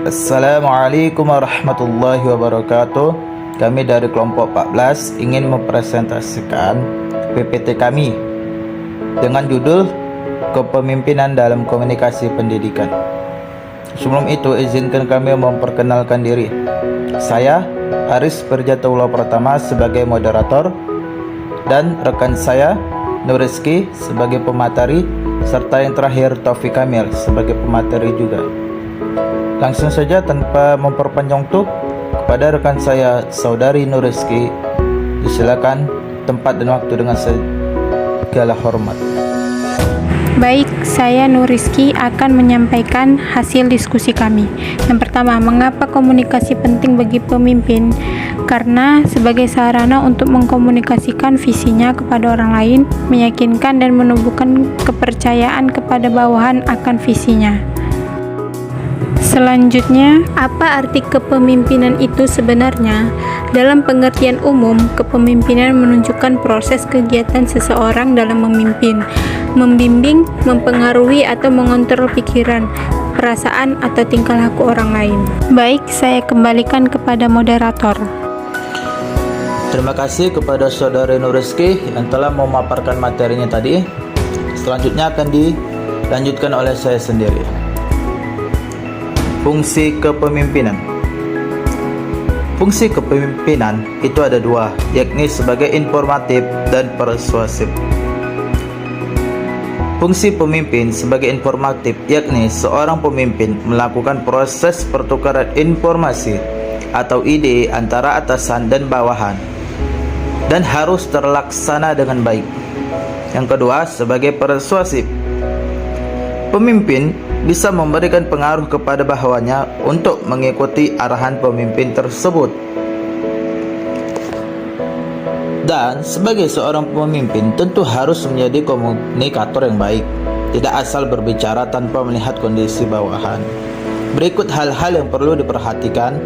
Assalamualaikum warahmatullahi wabarakatuh. Kami dari kelompok 14 ingin mempresentasikan PPT kami dengan judul Kepemimpinan dalam Komunikasi Pendidikan. Sebelum itu, izinkan kami memperkenalkan diri. Saya Aris Perjatullah Pratama sebagai moderator, dan rekan saya Nur Rizky sebagai pemateri, serta yang terakhir Taufik Kamil sebagai pemateri juga. Langsung saja tanpa memperpanjang waktu, kepada rekan saya Saudari Nur Rizky, disilakan tempat dan waktu dengan segala hormat. Baik, saya Nur Rizky akan menyampaikan hasil diskusi kami. Yang pertama, mengapa komunikasi penting bagi pemimpin? Karena sebagai sarana untuk mengkomunikasikan visinya kepada orang lain, meyakinkan dan menumbuhkan kepercayaan kepada bawahan akan visinya. Selanjutnya, apa arti kepemimpinan itu sebenarnya? Dalam pengertian umum, kepemimpinan menunjukkan proses kegiatan seseorang dalam memimpin, membimbing, mempengaruhi atau mengontrol pikiran, perasaan atau tingkah laku orang lain. Baik, saya kembalikan kepada moderator. Terima kasih kepada Saudari Nur Rizky yang telah memaparkan materinya tadi. Selanjutnya akan dilanjutkan oleh saya sendiri. Fungsi kepemimpinan. Fungsi kepemimpinan itu ada dua, yakni sebagai informatif dan persuasif. Fungsi pemimpin sebagai informatif, yakni seorang pemimpin melakukan proses pertukaran informasi atau ide antara atasan dan bawahan, dan harus terlaksana dengan baik. Yang kedua, sebagai persuasif, pemimpin bisa memberikan pengaruh kepada bawahannya untuk mengikuti arahan pemimpin tersebut. Dan sebagai seorang pemimpin tentu harus menjadi komunikator yang baik, tidak asal berbicara tanpa melihat kondisi bawahan. Berikut hal-hal yang perlu diperhatikan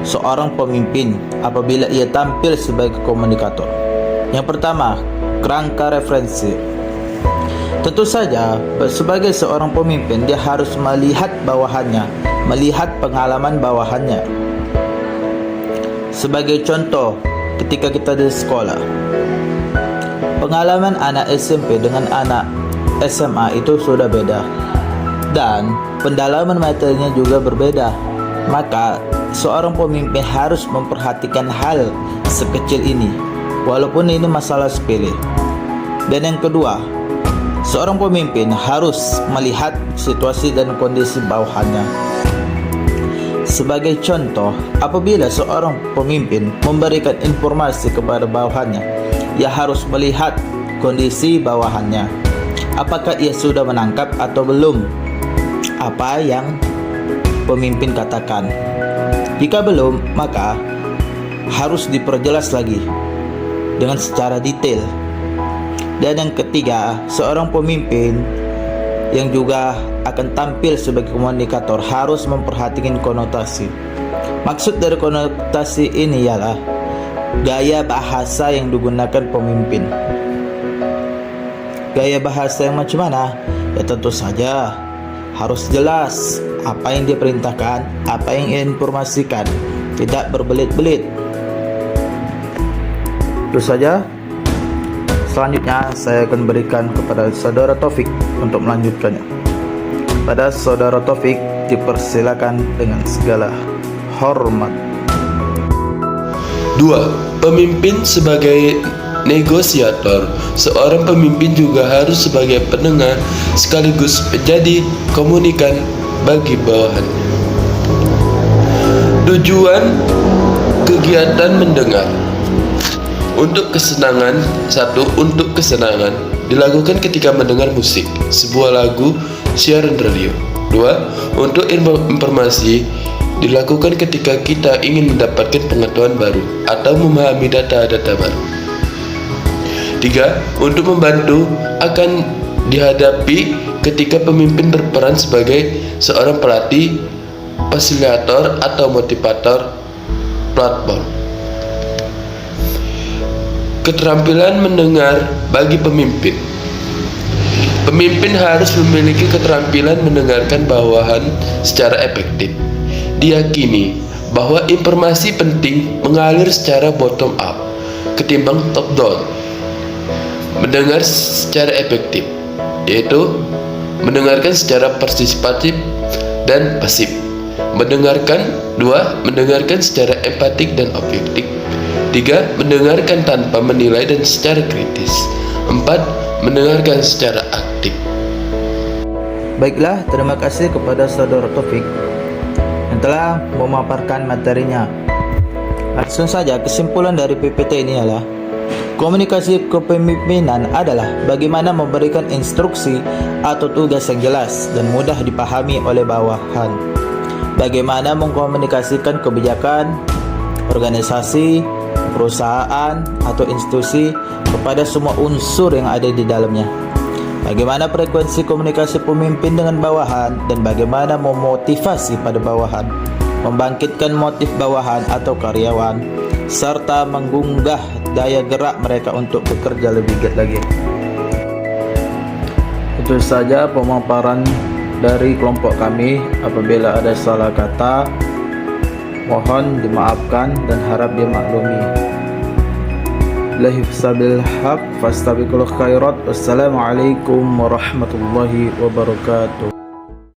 seorang pemimpin apabila ia tampil sebagai komunikator. Yang pertama, kerangka referensi. Tentu saja, sebagai seorang pemimpin, dia harus melihat bawahannya, melihat pengalaman bawahannya. Sebagai contoh, ketika kita di sekolah, pengalaman anak SMP dengan anak SMA itu sudah beda, dan pendalaman materinya juga berbeda. Maka, seorang pemimpin harus memperhatikan hal sekecil ini, walaupun ini masalah sepele. Dan yang kedua, seorang pemimpin harus melihat situasi dan kondisi bawahannya. Sebagai contoh, apabila seorang pemimpin memberikan informasi kepada bawahannya, ia harus melihat kondisi bawahannya. Apakah ia sudah menangkap atau belum apa yang pemimpin katakan? Jika belum, maka harus diperjelas lagi dengan secara detail. Dan yang ketiga, seorang pemimpin yang juga akan tampil sebagai komunikator harus memperhatikan konotasi. Maksud dari konotasi ini ialah gaya bahasa yang digunakan pemimpin. Gaya bahasa yang macam mana? Ya tentu saja harus jelas apa yang dia perintahkan, apa yang ia informasikan, tidak berbelit-belit. Terus saja. Selanjutnya saya akan berikan kepada Saudara Taufik untuk melanjutkannya. Pada Saudara Taufik dipersilakan dengan segala hormat. 2. Pemimpin sebagai negosiator. Seorang pemimpin juga harus sebagai pendengar sekaligus menjadi komunikan bagi bawahannya. Tujuan kegiatan mendengar. Untuk kesenangan, untuk kesenangan dilakukan ketika mendengar musik, sebuah lagu, siaran radio. 2. Untuk informasi dilakukan ketika kita ingin mendapatkan pengetahuan baru atau memahami data-data baru. 3. Untuk membantu akan dihadapi ketika pemimpin berperan sebagai seorang pelatih, fasilitator atau motivator platform. Keterampilan mendengar bagi pemimpin. Pemimpin harus memiliki keterampilan mendengarkan bawahan secara efektif. Diyakini bahwa informasi penting mengalir secara bottom up ketimbang top down. Mendengar secara efektif, yaitu mendengarkan secara partisipatif dan pasif. Mendengarkan secara empatik dan objektif. 3. Mendengarkan tanpa menilai dan secara kritis. 4. Mendengarkan secara aktif. Baiklah, terima kasih kepada Saudara Taufik yang telah memaparkan materinya. Langsung saja, kesimpulan dari PPT ini adalah komunikasi kepemimpinan adalah bagaimana memberikan instruksi atau tugas yang jelas dan mudah dipahami oleh bawahan. Bagaimana mengkomunikasikan kebijakan, organisasi, perusahaan, atau institusi kepada semua unsur yang ada di dalamnya. Bagaimana frekuensi komunikasi pemimpin dengan bawahan dan bagaimana memotivasi pada bawahan, membangkitkan motif bawahan atau karyawan, serta mengunggah daya gerak mereka untuk bekerja lebih giat lagi. Itu saja pemaparan dari kelompok kami. Apabila ada salah kata, mohon dimaafkan dan harap dimaklumi. Billahi fisabil haq fastabiqul khairat. Wassalamualaikum warahmatullahi wabarakatuh.